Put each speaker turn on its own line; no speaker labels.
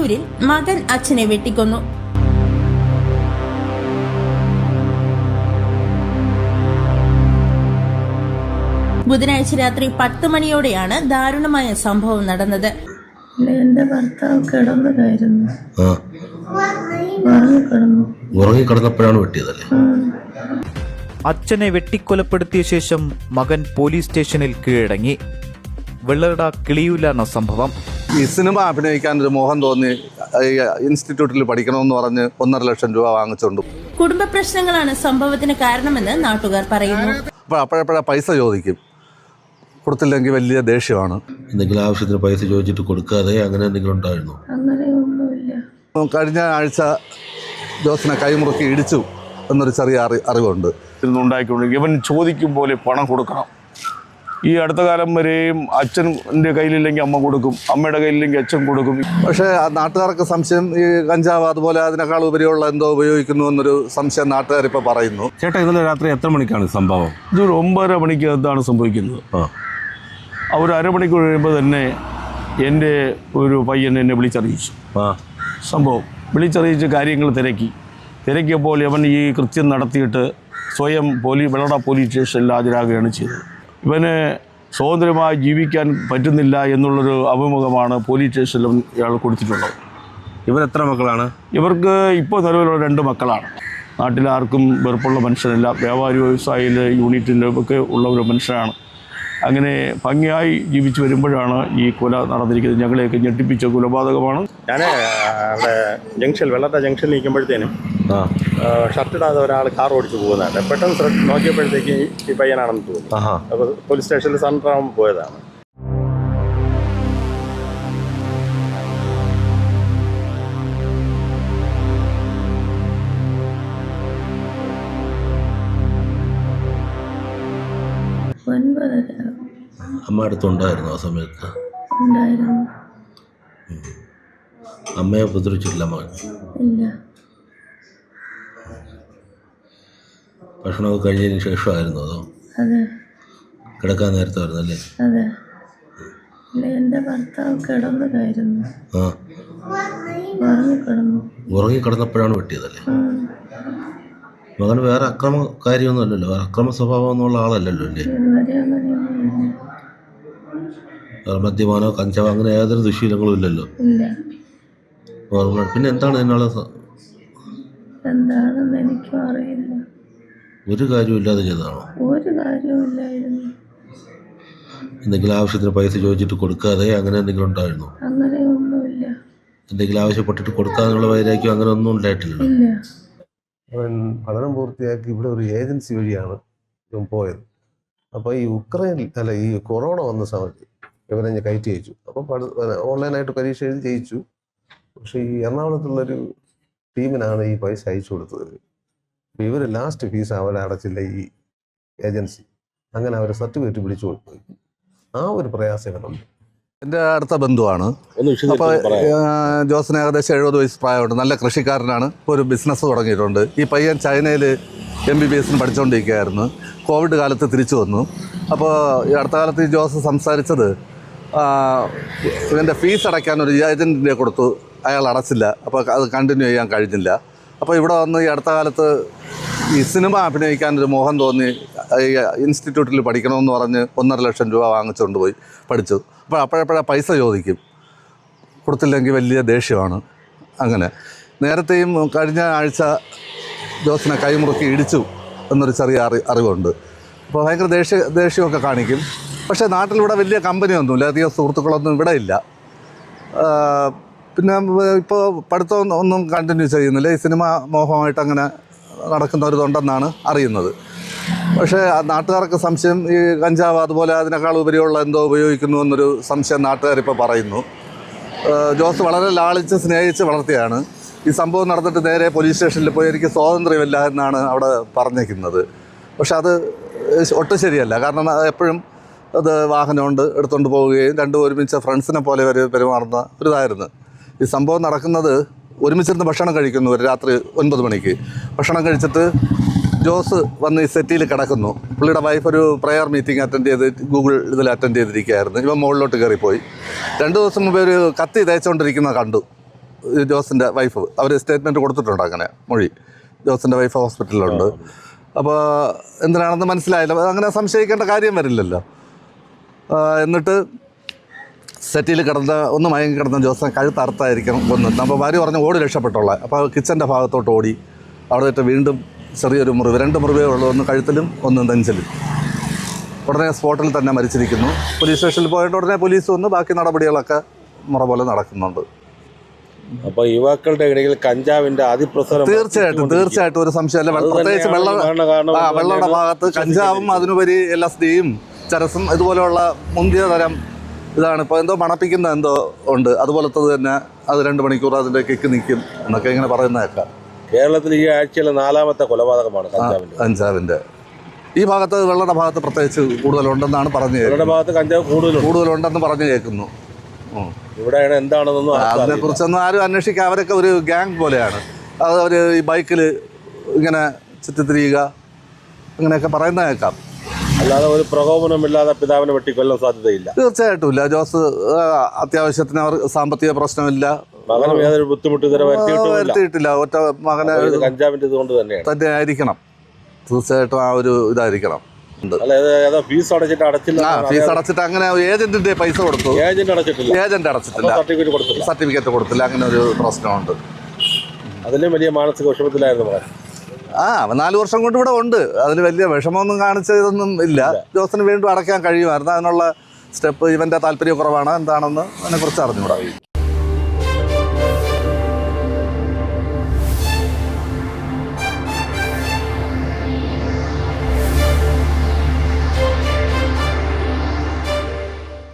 കിളിയൂരിൽ മകൻ അച്ഛനെ വെട്ടിക്കൊന്നു. ബുധനാഴ്ച രാത്രി 10 മണിയോടെയാണ് ദാരുണമായ സംഭവം നടന്നത്.
എന്റെ ഭർത്താവ്
ഉറങ്ങിക്കിടന്നപ്പോഴാണ് വെട്ടിയതല്ലേ?
അച്ഛനെ വെട്ടിക്കൊലപ്പെടുത്തിയ ശേഷം മകൻ പോലീസ് സ്റ്റേഷനിൽ കീഴടങ്ങി. വെള്ളറട കിളിയൂരിലാണ് സംഭവം.
ഈ സിനിമ അഭിനയിക്കാൻ ഒരു മോഹം തോന്നി ഇൻസ്റ്റിറ്റ്യൂട്ടിൽ പഠിക്കണമെന്ന് പറഞ്ഞ് 1.5 ലക്ഷം രൂപ വാങ്ങിച്ചുകൊണ്ട്.
കുടുംബ പ്രശ്നങ്ങളാണ് സംഭവത്തിന് കാരണമെന്ന് നാട്ടുകാർ പറയുന്നു.
അപ്പോഴപ്പോഴാ പൈസ ചോദിക്കും, കൊടുത്തില്ലെങ്കിൽ വലിയ ദേഷ്യമാണ്.
എന്തെങ്കിലും ആവശ്യത്തിന് പൈസ ചോദിച്ചിട്ട് കൊടുക്കാതെ അങ്ങനെ എന്തെങ്കിലും ഉണ്ടായിരുന്നു?
അങ്ങനെയൊന്നുമില്ല.
കഴിഞ്ഞ ആഴ്ച ജോസിനെ കൈമുറുക്കി ഇടിച്ചു എന്നൊരു ചെറിയ അറിവുണ്ട്.
ഉണ്ടായിക്കൊണ്ടിരിക്കും. ഇവൻ ചോദിക്കും പോലെ പണം കൊടുക്കണം. ഈ അടുത്ത കാലം വരെയും അച്ഛൻ്റെ കയ്യിലില്ലെങ്കിൽ അമ്മ കൊടുക്കും, അമ്മയുടെ കയ്യിലില്ലെങ്കിൽ അച്ഛൻ കൊടുക്കും.
പക്ഷേ നാട്ടുകാർക്ക് സംശയം ഈ കഞ്ചാവ് അതുപോലെ അതിനേക്കാൾ ഉപരിയുള്ള എന്തോ ഉപയോഗിക്കുന്നു എന്നൊരു സംശയം നാട്ടുകാരിപ്പോൾ പറയുന്നു.
ചേട്ടാ, ഇന്നലെ രാത്രി എത്ര മണിക്കാണ് സംഭവം?
ഇതൊരു 9:30 മണിക്ക് എന്താണ് സംഭവിക്കുന്നത്. ഒരു അരമണിക്കൂർ കഴിയുമ്പോൾ തന്നെ എൻ്റെ ഒരു പയ്യൻ എന്നെ വിളിച്ചറിയിച്ചു. സംഭവം വിളിച്ചറിയിച്ച് കാര്യങ്ങൾ തിരക്കിയപ്പോൾ ഇവൻ ഈ കൃത്യം നടത്തിയിട്ട് സ്വയം വെള്ളറട പോലീസ് സ്റ്റേഷനിൽ ഹാജരാകുകയാണ് ചെയ്തത്. ഇവന് സ്വതന്ത്രമായി ജീവിക്കാൻ പറ്റുന്നില്ല എന്നുള്ളൊരു അഭിമുഖമാണ് പോലീസ് സ്റ്റേഷനിലും ഇയാൾ കൊടുത്തിട്ടുള്ളത്.
ഇവർ എത്ര മക്കളാണ്?
ഇവർക്ക് ഇപ്പോൾ നിലവിലുള്ള 2 മക്കളാണ്. നാട്ടിലാർക്കും വെറുപ്പുള്ള മനുഷ്യനല്ല, വ്യാപാരി വ്യവസായിയിൽ യൂണിറ്റിൻ്റെ ഒക്കെ ഉള്ള ഒരു മനുഷ്യനാണ്. അങ്ങനെ ഭംഗിയായി ജീവിച്ചു വരുമ്പോഴാണ് ഈ കൊല നടന്നിരിക്കുന്നത്. ഞങ്ങളെയൊക്കെ ഞെട്ടിപ്പിച്ച കൊലപാതകമാണ്.
ഞാൻ അവിടെ വെള്ളറട ജംഗ്ഷനിൽ നിൽക്കുമ്പോഴത്തേനും ഷർട്ടിടാതെ ഒരാൾ കാർ ഓടിച്ച് പോകുന്നതാണ്. പെട്ടെന്ന് നോക്കിയപ്പോഴത്തേക്ക് ഈ പയ്യനാണെന്ന് തോന്നി. അപ്പോൾ പോലീസ് സ്റ്റേഷനിൽ സറണ്ടർ ആകുമ്പോൾ പോയതാണ്.
അമ്മ അടുത്തുണ്ടായിരുന്നു ആ സമയത്ത്?
ഉണ്ടായിരുന്നു.
അമ്മയെ ഉപദ്രവിച്ചിട്ടില്ല മകൻ?
ഇല്ല.
ഭക്ഷണമൊക്കെ കഴിഞ്ഞതിന് ശേഷമായിരുന്നു അതോ?
അതെ.
കിടക്കാൻ നേരത്തായിരുന്നല്ലേ?
അതെ. എന്റെ ഭർത്താവ് കിടന്നതായിരുന്നു.
ഉറങ്ങിക്കിടന്നപ്പോഴാണ് വെട്ടിയതല്ലേ? മകന് വേറെ കാര്യമൊന്നുമല്ലല്ലോ, വേറെ അക്രമ സ്വഭാവം എന്നുള്ള ആളല്ലല്ലോ അല്ലേ? മദ്യപാനോ കഞ്ചാവോ അങ്ങനെ യാതൊരു ദുശീലങ്ങളും ഇല്ലല്ലോ. പിന്നെ എന്താണ് എന്നുള്ള
എന്താണെന്ന് എനിക്കും അറിയില്ല.
ഒരു കാര്യമില്ലാതെ ചെയ്തതാണോ?
ഒരു കാര്യമില്ലായിരുന്നു.
എന്തെങ്കിലും ആവശ്യത്തിന് പൈസ ചോദിച്ചിട്ട് കൊടുക്കാതെ അങ്ങനെ എന്തെങ്കിലും ഉണ്ടായിരുന്നോ?
അങ്ങനെയൊന്നുമില്ല.
എന്തെങ്കിലും ആവശ്യപ്പെട്ടിട്ട് കൊടുക്കാനുള്ള വൈരാഗ്യം അങ്ങനെ ഒന്നും ഉണ്ടായിട്ടില്ലല്ലോ?
ഇല്ല.
അവൻ പഠനം പൂർത്തിയാക്കി ഇവിടെ ഒരു ഏജൻസി വഴിയാണ് ഇവൻ പോയത്. അപ്പോൾ ഈ കൊറോണ വന്ന സമയത്ത് ഇവനെ കയറ്റി അയച്ചു. അപ്പം ഓൺലൈനായിട്ട് പരീക്ഷ എഴുതി ജയിച്ചു. പക്ഷേ ഈ എറണാകുളത്തുള്ളൊരു ടീമിനാണ് ഈ പൈസ അയച്ചു കൊടുത്തത്. അപ്പോൾ ഇവർ ലാസ്റ്റ് ഫീസ് അവരെ അടച്ചില്ല ഈ ഏജൻസി. അങ്ങനെ അവർ സർട്ടിഫിക്കറ്റ് പിടിച്ചു കൊടുത്തു. ആ ഒരു പ്രയാസം ഇവനുണ്ട്.
എൻ്റെ അടുത്ത ബന്ധുവാണ്. അപ്പോൾ ജോസിന് ഏകദേശം 70 വയസ്സ് പ്രായമുണ്ട്. നല്ല കൃഷിക്കാരനാണ്. ഇപ്പോൾ ഒരു ബിസിനസ് തുടങ്ങിയിട്ടുണ്ട്. ഈ പയ്യൻ ചൈനയിൽ MBBS പഠിച്ചുകൊണ്ടിരിക്കുകയായിരുന്നു. കോവിഡ് കാലത്ത് തിരിച്ചു വന്നു. അപ്പോൾ ഈ അടുത്ത കാലത്ത് ഈ ജോസ് സംസാരിച്ചത് ഇവൻ്റെ ഫീസ് അടയ്ക്കാൻ ഒരു ഏജൻറ്റിനെ കൊടുത്തു, അയാൾ അടച്ചില്ല. അപ്പോൾ അത് കണ്ടിന്യൂ ചെയ്യാൻ കഴിഞ്ഞില്ല. അപ്പോൾ ഇവിടെ വന്ന് ഈ അടുത്ത കാലത്ത് ഈ സിനിമ അഭിനയിക്കാൻ ഒരു മോഹം തോന്നി ഇൻസ്റ്റിറ്റ്യൂട്ടിൽ പഠിക്കണമെന്ന് പറഞ്ഞ് 1.5 ലക്ഷം രൂപ വാങ്ങിച്ചുകൊണ്ട് പോയി പഠിച്ചു. അപ്പോഴപ്പോഴാ പൈസ ചോദിക്കും, കൊടുത്തില്ലെങ്കിൽ വലിയ ദേഷ്യമാണ്. അങ്ങനെ നേരത്തെയും കഴിഞ്ഞ ആഴ്ച ജോസിനെ കൈമുറുക്കി ഇടിച്ചു എന്നൊരു ചെറിയ അറിവുണ്ട്. അപ്പോൾ ഭയങ്കര ദേഷ്യമൊക്കെ കാണിക്കും. പക്ഷേ നാട്ടിലിവിടെ വലിയ കമ്പനിയൊന്നുമില്ല, അധികം സുഹൃത്തുക്കളൊന്നും ഇവിടെ ഇല്ല. പിന്നെ ഇപ്പോൾ പഠിത്തം ഒന്നും കണ്ടിന്യൂ ചെയ്യുന്നില്ല. ഈ സിനിമ മോഹമായിട്ട് അങ്ങനെ നടക്കുന്നവരുണ്ടെന്നാണ് അറിയുന്നത്. പക്ഷേ നാട്ടുകാർക്ക് സംശയം ഈ കഞ്ചാവ് അതുപോലെ അതിനേക്കാൾ ഉപരിയുള്ള എന്തോ ഉപയോഗിക്കുന്നു എന്നൊരു സംശയം നാട്ടുകാരിപ്പോൾ പറയുന്നു. ജോസ് വളരെ ലാളിച്ച് സ്നേഹിച്ച് വളർത്തിയാണ്. ഈ സംഭവം നടന്നിട്ട് നേരെ പോലീസ് സ്റ്റേഷനിൽ പോയി എനിക്ക് സ്വാതന്ത്ര്യമില്ല എന്നാണ് അവിടെ പറഞ്ഞേക്കുന്നത്. പക്ഷെ അത് ഒട്ടും ശരിയല്ല. കാരണം എപ്പോഴും അത് വാഹനമുണ്ട് എടുത്തുകൊണ്ട് പോവുകയും രണ്ടും ഒരുമിച്ച് ഫ്രണ്ട്സിനെ പോലെ വരെ പെരുമാറുന്ന ഒരു ഇതായിരുന്നു. ഈ സംഭവം നടക്കുന്നത് ഒരുമിച്ചിരുന്ന് ഭക്ഷണം കഴിക്കുന്നു. ഒരു രാത്രി 9 മണിക്ക് ഭക്ഷണം കഴിച്ചിട്ട് ജോസ് വന്ന് ഈ സെറ്റിയിൽ കിടക്കുന്നു. പുള്ളിയുടെ വൈഫ് ഒരു പ്രെയർ മീറ്റിംഗ് അറ്റൻഡ് ചെയ്ത് ഗൂഗിൾ ഇതിൽ അറ്റൻഡ് ചെയ്തിരിക്കുകയായിരുന്നു. ഇവൻ മുകളിലോട്ട് കയറിപ്പോയി. 2 ദിവസം മുമ്പ് ഒരു കത്തി തേച്ചുകൊണ്ടിരിക്കുന്നത് കണ്ടു ജോസിൻ്റെ വൈഫ് അവർ സ്റ്റേറ്റ്മെൻറ്റ് കൊടുത്തിട്ടുണ്ട്, അങ്ങനെ മൊഴി. ജോസിൻ്റെ വൈഫ് ഹോസ്പിറ്റലിലുണ്ട്. അപ്പോൾ എന്തിനാണെന്ന് മനസ്സിലായില്ല, അങ്ങനെ സംശയിക്കേണ്ട കാര്യം വരില്ലല്ലോ. എന്നിട്ട് സെറ്റിൽ കിടന്ന ഒന്ന് മയങ്ങി കിടന്ന ജോസിനെ കഴുത്തറുത്തായിരിക്കും കൊന്നത്. അപ്പോൾ ഭാര്യ പറഞ്ഞ് ഓടി രക്ഷപ്പെട്ടുള്ള. അപ്പോൾ കിച്ചൻ്റെ ഭാഗത്തോട്ട് ഓടി. അവിടെ വെച്ച് വീണ്ടും ചെറിയൊരു മുറിവ്, 2 മുറിവേ ഉള്ളൂ, ഒന്ന് കഴുത്തിലും ഒന്ന് നെഞ്ചിലും. ഉടനെ സ്പോട്ടിൽ തന്നെ മരിച്ചിരിക്കുന്നു. പോലീസ് സ്റ്റേഷനിൽ പോയിട്ട് ഉടനെ പോലീസ് വന്ന് ബാക്കി നടപടികളൊക്കെ മുറ പോലെ നടക്കുന്നുണ്ട്.
അപ്പോൾ യുവാക്കളുടെ ഇടയിൽ കഞ്ചാവിന്റെ അതിപ്രസരം
തീർച്ചയായിട്ടും ഒരു സംശയമല്ല. പ്രത്യേകിച്ച് വെള്ളയുടെ ഭാഗത്ത് കഞ്ചാവും അതിനുപരി LSDയും ചരസും ഇതുപോലെയുള്ള മുന്തിയ തരം ഇതാണ്. ഇപ്പോൾ എന്തോ മണപ്പിക്കുന്ന എന്തോ ഉണ്ട്, അതുപോലത്തത് തന്നെ. അത് 2 മണിക്കൂർ അതിൻ്റെ കിക്ക് നിൽക്കും എന്നൊക്കെ ഇങ്ങനെ പറയുന്നതൊക്കെ.
കേരളത്തിൽ ഈ ആഴ്ചയിലെ 4ാമത്തെ കൊലപാതകമാണ്
കഞ്ചാവിൻ്റെ. ഈ ഭാഗത്ത് വെള്ളയുടെ ഭാഗത്ത് പ്രത്യേകിച്ച് കൂടുതലുണ്ടെന്നാണ് പറഞ്ഞു
കേൾക്കുന്നത്. ഭാഗത്ത് കഞ്ചാവ്
കൂടുതലുണ്ടെന്ന് പറഞ്ഞു കേൾക്കുന്നു.
ഇവിടെയാണ് എന്താണെന്നൊന്നും
അതിനെക്കുറിച്ചൊന്നും ആരും അന്വേഷിക്കുക. അവരൊക്കെ ഒരു ഗ്യാങ് പോലെയാണ്. അത് അവർ ഈ ബൈക്കിൽ ഇങ്ങനെ ചുറ്റിത്തിരിയുക അങ്ങനെയൊക്കെ പറയുന്ന കേൾക്കാം.
അല്ലാതെ ഒരു പ്രകോപനമില്ലാതെ പിതാവിനെ വെട്ടിക്കൊല്ലാൻ സാധ്യതയില്ല.
തീർച്ചയായിട്ടും ഇല്ല. ജോസ് അത്യാവശ്യത്തിന് അവർ സാമ്പത്തിക പ്രശ്നമില്ല,
മകനും യാതൊരു ബുദ്ധിമുട്ട്
വരുത്തിയിട്ടില്ല. ഒറ്റ മകനെ
കഞ്ചാവിന്റെ ഇതുകൊണ്ട്
തന്നെ ആയിരിക്കണം. തീർച്ചയായിട്ടും ആ ഒരു ഇതായിരിക്കണം.
ഫീസ്
അടച്ചിട്ട് അങ്ങനെ ഏജന്റിന്റെ പൈസ കൊടുത്തു. ഏജന്റ് അടച്ചിട്ടില്ല, സർട്ടിഫിക്കറ്റ് കൊടുത്തില്ല. അങ്ങനെ ഒരു പ്രശ്നമുണ്ട്.
അതിലും വലിയ മാനസിക വിഷമത്തിലായിരുന്നു മകൻ.
4 വർഷം കൊണ്ട് ഇവിടെ ഉണ്ട്. അതിൽ വലിയ വിഷമമൊന്നും കാണിച്ചതൊന്നും ഇല്ല. ജോസിന് വീണ്ടും അടയ്ക്കാൻ കഴിയുമായിരുന്നു. അതിനുള്ള സ്റ്റെപ്പ് ഇവൻ്റെ താല്പര്യക്കുറവാണ് എന്താണെന്ന് അതിനെക്കുറിച്ച് അറിഞ്ഞുകൂടാ.